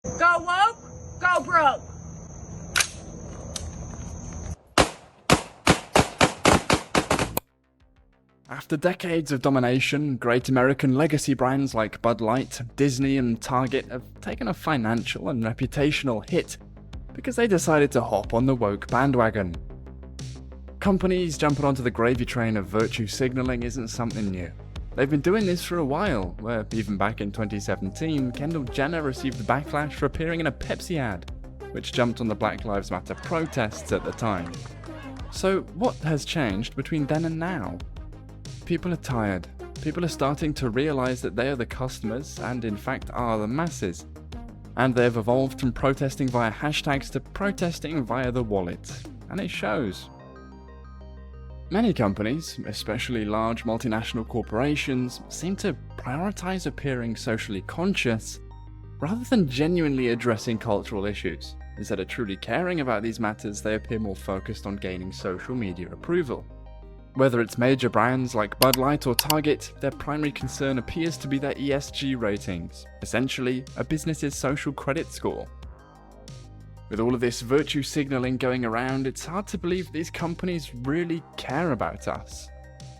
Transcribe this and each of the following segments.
Go woke, go broke. After decades of domination, great American legacy brands like Bud Light, Disney and Target have taken a financial and reputational hit because they decided to hop on the woke bandwagon. Companies jumping onto the gravy train of virtue signaling isn't something new. They've been doing this for a while, where even back in 2017, Kendall Jenner received the backlash for appearing in a Pepsi ad, which jumped on the Black Lives Matter protests at the time. So what has changed between then and now? People are tired. People are starting to realize that they are the customers and in fact are the masses. And they've evolved from protesting via hashtags to protesting via the wallet. And it shows. Many companies, especially large multinational corporations, seem to prioritize appearing socially conscious rather than genuinely addressing cultural issues. Instead of truly caring about these matters, they appear more focused on gaining social media approval. Whether it's major brands like Bud Light or Target, their primary concern appears to be their ESG ratings, essentially a business's social credit score. With all of this virtue signaling going around, it's hard to believe these companies really care about us.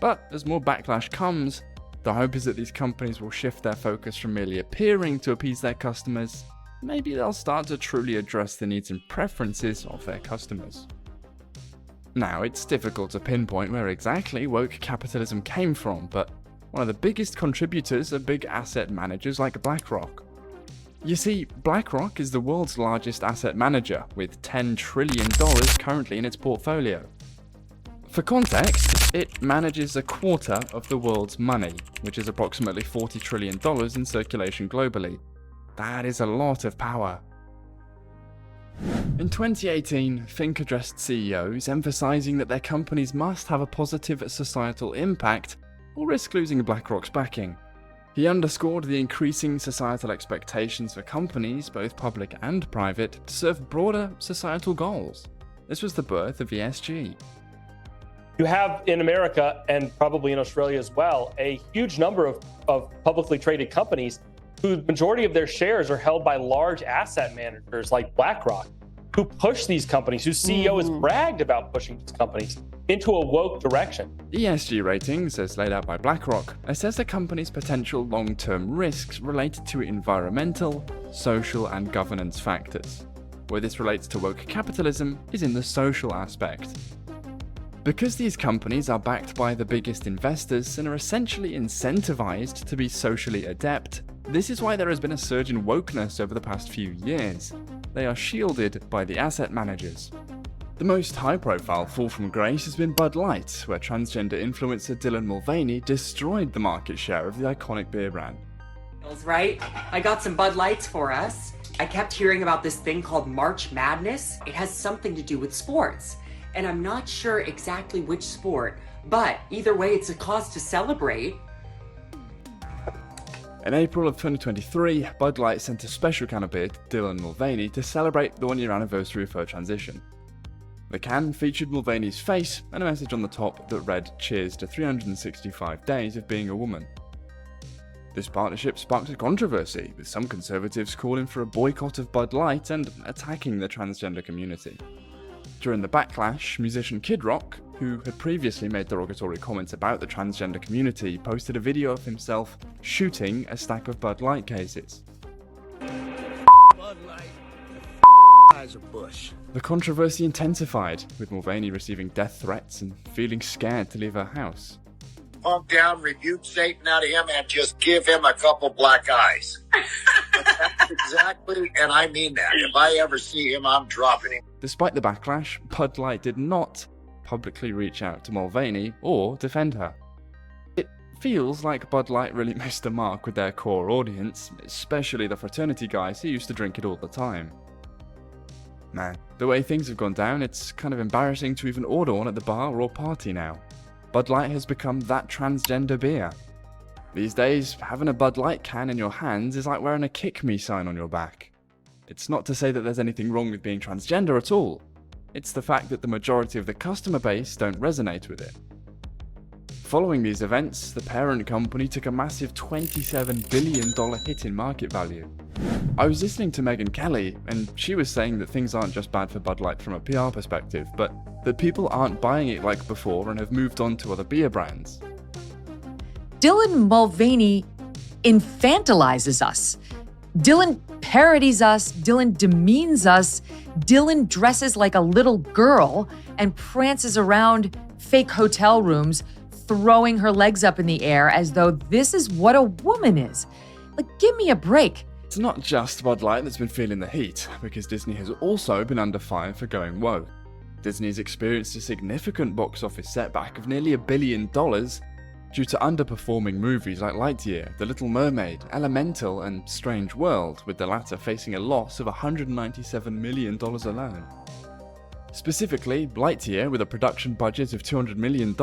But as more backlash comes, the hope is that these companies will shift their focus from merely appearing to appease their customers. Maybe they'll start to truly address the needs and preferences of their customers. Now, it's difficult to pinpoint where exactly woke capitalism came from, but one of the biggest contributors are big asset managers like BlackRock. You see, BlackRock is the world's largest asset manager, with $10 trillion currently in its portfolio. For context, it manages a quarter of the world's money, which is approximately $40 trillion in circulation globally. That is a lot of power. In 2018, Fink addressed CEOs emphasizing that their companies must have a positive societal impact or risk losing BlackRock's backing. He underscored the increasing societal expectations for companies, both public and private, to serve broader societal goals. This was the birth of ESG. You have in America, and probably in Australia as well, a huge number of publicly traded companies whose majority of their shares are held by large asset managers like BlackRock, who push these companies, whose CEO has bragged about pushing these companies into a woke direction. ESG ratings, as laid out by BlackRock, assess a company's potential long-term risks related to environmental, social, and governance factors. Where this relates to woke capitalism is in the social aspect. Because these companies are backed by the biggest investors and are essentially incentivized to be socially adept, this is why there has been a surge in wokeness over the past few years. They are shielded by the asset managers. The most high-profile fall from grace has been Bud Light, where transgender influencer Dylan Mulvaney destroyed the market share of the iconic beer brand. Right? I got some Bud Lights for us. I kept hearing about this thing called March Madness. It has something to do with sports, and I'm not sure exactly which sport, but either way, it's a cause to celebrate. In April of 2023, Bud Light sent a special can of beer to Dylan Mulvaney to celebrate the one-year anniversary of her transition. The can featured Mulvaney's face and a message on the top that read, "Cheers to 365 days of being a woman." This partnership sparked a controversy, with some conservatives calling for a boycott of Bud Light and attacking the transgender community. During the backlash, musician Kid Rock, who had previously made derogatory comments about the transgender community, posted a video of himself shooting a stack of Bud Light cases. Bud Light, eyes a bush. The controversy intensified, with Mulvaney receiving death threats and feeling scared to leave her house. Punk down, rebuke Satan out of him, and just give him a couple black eyes. That's exactly, and I mean that. If I ever see him, I'm dropping him. Despite the backlash, Bud Light did not publicly reach out to Mulvaney or defend her. It feels like Bud Light really missed a mark with their core audience, especially the fraternity guys who used to drink it all the time. Man, the way things have gone down, it's kind of embarrassing to even order one at the bar or party now. Bud Light has become that transgender beer. These days, having a Bud Light can in your hands is like wearing a "Kick Me" sign on your back. It's not to say that there's anything wrong with being transgender at all. It's the fact that the majority of the customer base don't resonate with it. Following these events, the parent company took a massive $27 billion hit in market value. I was listening to Megyn Kelly, and she was saying that things aren't just bad for Bud Light from a PR perspective, but that people aren't buying it like before and have moved on to other beer brands. Dylan Mulvaney infantilizes us. Dylan parodies us. Dylan demeans us. Dylan dresses like a little girl and prances around fake hotel rooms, throwing her legs up in the air as though this is what a woman is. Like, give me a break. It's not just Bud Light that's been feeling the heat, because Disney has also been under fire for going woke. Disney has experienced a significant box office setback of nearly $1 billion due to underperforming movies like Lightyear, The Little Mermaid, Elemental, and Strange World, with the latter facing a loss of $197 million alone. Specifically, Lightyear, with a production budget of $200 million,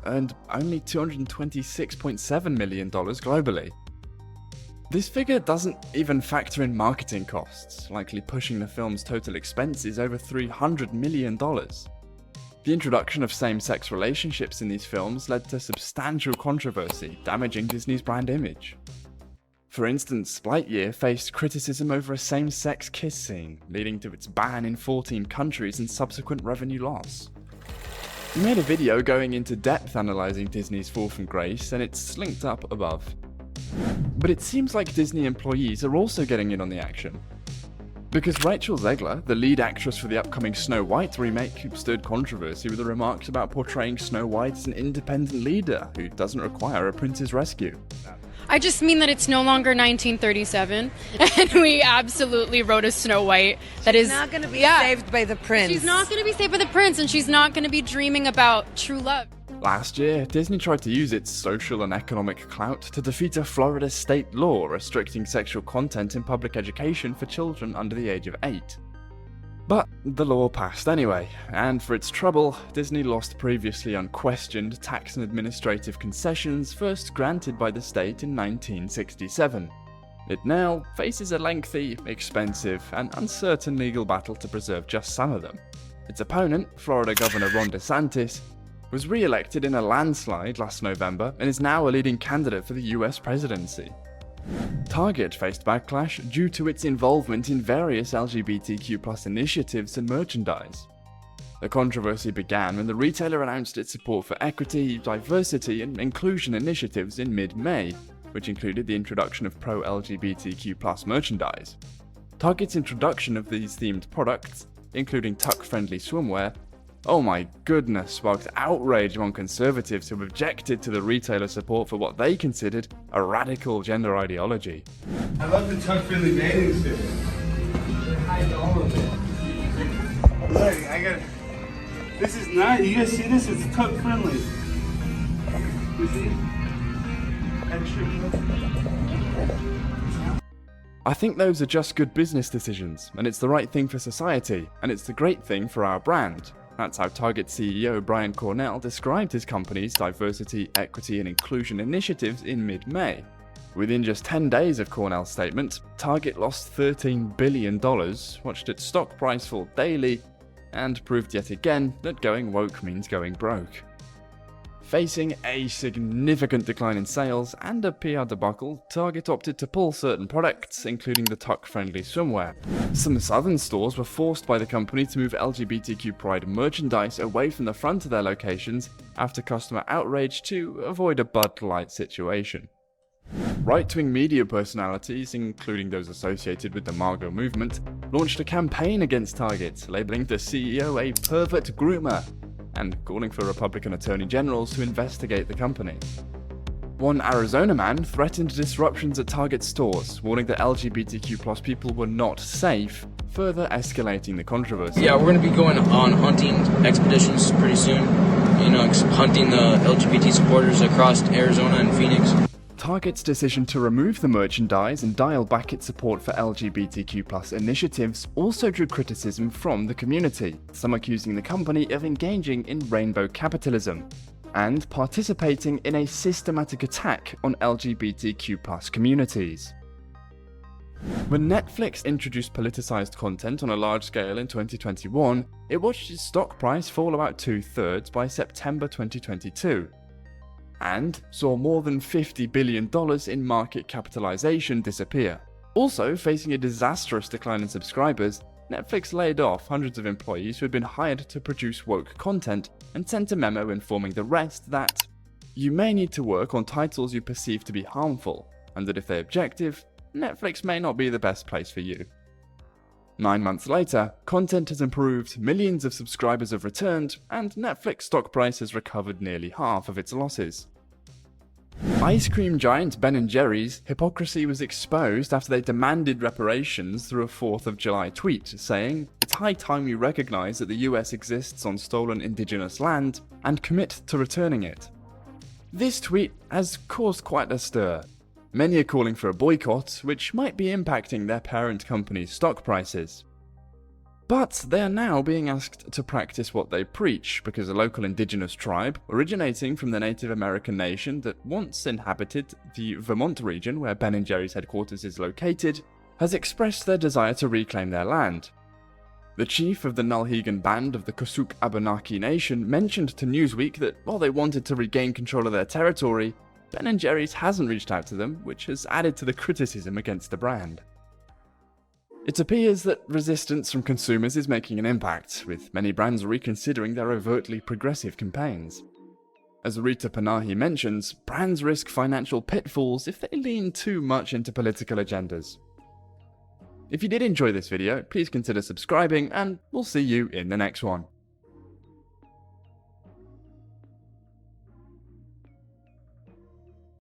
earned only $226.7 million globally. This figure doesn't even factor in marketing costs, likely pushing the film's total expenses over $300 million. The introduction of same-sex relationships in these films led to substantial controversy, damaging Disney's brand image. For instance, Lightyear faced criticism over a same-sex kiss scene, leading to its ban in 14 countries and subsequent revenue loss. We made a video going into depth analysing Disney's fall from grace, and it's linked up above. But it seems like Disney employees are also getting in on the action. Because Rachel Zegler, the lead actress for the upcoming Snow White remake, stirred controversy with the remarks about portraying Snow White as an independent leader who doesn't require a prince's rescue. I just mean that it's no longer 1937, and we absolutely wrote a Snow White that is not going to be saved by the prince. She's not going to be saved by the prince, and she's not going to be dreaming about true love. Last year, Disney tried to use its social and economic clout to defeat a Florida state law restricting sexual content in public education for children under the age of 8. But the law passed anyway, and for its trouble, Disney lost previously unquestioned tax and administrative concessions first granted by the state in 1967. It now faces a lengthy, expensive, and uncertain legal battle to preserve just some of them. Its opponent, Florida Governor Ron DeSantis, was re-elected in a landslide last November and is now a leading candidate for the US presidency. Target faced backlash due to its involvement in various LGBTQ+ initiatives and merchandise. The controversy began when the retailer announced its support for equity, diversity, and inclusion initiatives in mid-May, which included the introduction of pro-LGBTQ+ merchandise. Target's introduction of these themed products, including tuck-friendly swimwear, oh my goodness, sparked outrage among conservatives who objected to the retailer's support for what they considered a radical gender ideology. I love the tuck-friendly bathing suit. Hide all of it. Look, I got. This is not. You guys see this? It's tuck-friendly. You see? Extra. I think those are just good business decisions, and it's the right thing for society, and it's the great thing for our brand. That's how Target CEO Brian Cornell described his company's diversity, equity, and inclusion initiatives in mid-May. Within just 10 days of Cornell's statement, Target lost $13 billion, watched its stock price fall daily, and proved yet again that going woke means going broke. Facing a significant decline in sales and a PR debacle, Target opted to pull certain products, including the tuck-friendly swimwear. Some southern stores were forced by the company to move LGBTQ pride merchandise away from the front of their locations after customer outrage to avoid a Bud Light situation. Right-wing media personalities, including those associated with the Margot movement, launched a campaign against Target, labeling the CEO a pervert groomer, and calling for Republican attorney generals to investigate the company. One Arizona man threatened disruptions at Target stores, warning that LGBTQ+ people were not safe, further escalating the controversy. Yeah, we're going to be going on hunting expeditions pretty soon, hunting the LGBT supporters across Arizona and Phoenix. Target's decision to remove the merchandise and dial back its support for LGBTQ+ initiatives also drew criticism from the community, some accusing the company of engaging in rainbow capitalism and participating in a systematic attack on LGBTQ+ communities. When Netflix introduced politicized content on a large scale in 2021, it watched its stock price fall about 2/3 by September 2022. and saw more than $50 billion in market capitalization disappear. Also, facing a disastrous decline in subscribers, Netflix laid off hundreds of employees who had been hired to produce woke content and sent a memo informing the rest that you may need to work on titles you perceive to be harmful, and that if they're objective, Netflix may not be the best place for you. 9 months later, content has improved, millions of subscribers have returned, and Netflix stock price has recovered nearly half of its losses. Ice cream giant Ben & Jerry's hypocrisy was exposed after they demanded reparations through a 4th of July tweet saying, "It's high time we recognize that the US exists on stolen indigenous land and commit to returning it." This tweet has caused quite a stir. Many are calling for a boycott, which might be impacting their parent company's stock prices. But they are now being asked to practice what they preach because a local indigenous tribe, originating from the Native American nation that once inhabited the Vermont region where Ben & Jerry's headquarters is located, has expressed their desire to reclaim their land. The chief of the Nulhegan band of the Kusuk Abenaki Nation mentioned to Newsweek that while they wanted to regain control of their territory, Ben & Jerry's hasn't reached out to them, which has added to the criticism against the brand. It appears that resistance from consumers is making an impact, with many brands reconsidering their overtly progressive campaigns. As Rita Panahi mentions, brands risk financial pitfalls if they lean too much into political agendas. If you did enjoy this video, please consider subscribing, and we'll see you in the next one.